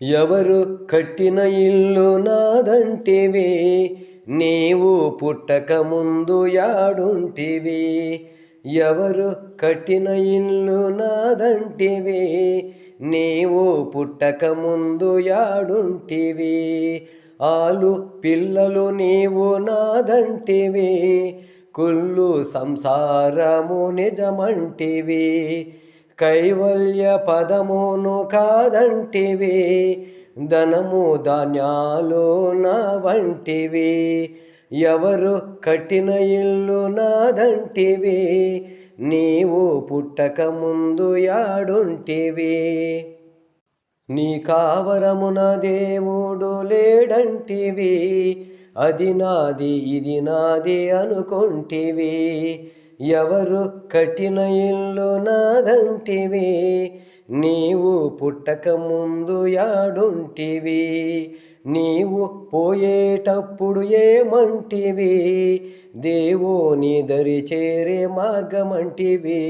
ఎవరు కట్టిన ఇల్లు నాదంటివి, నీవు పుట్టక ముందు యాడుంటివి. ఎవరు కట్టిన ఇల్లు నాదంటివి, నీవు పుట్టక ముందు యాడుంటివి. ఆలు పిల్లలు నీవు నాదంటివి, కుళ్ళు సంసారము నిజమంటివి. కైవల్య పదమును కాదంటివి, ధనము ధాన్యాలు నా వంటివి. ఎవరు కట్టిన ఇల్లు నాదంటివి, నీవు పుట్టక ముందు యాడుంటివి. నీ కావరమున దేవుడు లేడంటివి, అది నాది ఇది నాది అనుకొంటివి. ఎవరు కట్టిన ఇల్లు నాదంటివి, నీవు పుట్టక ముందు యాడుంటివి. నీవు పోయేటప్పుడు ఏమంటివి, దేవుని దరి చేరే మార్గమంటివి.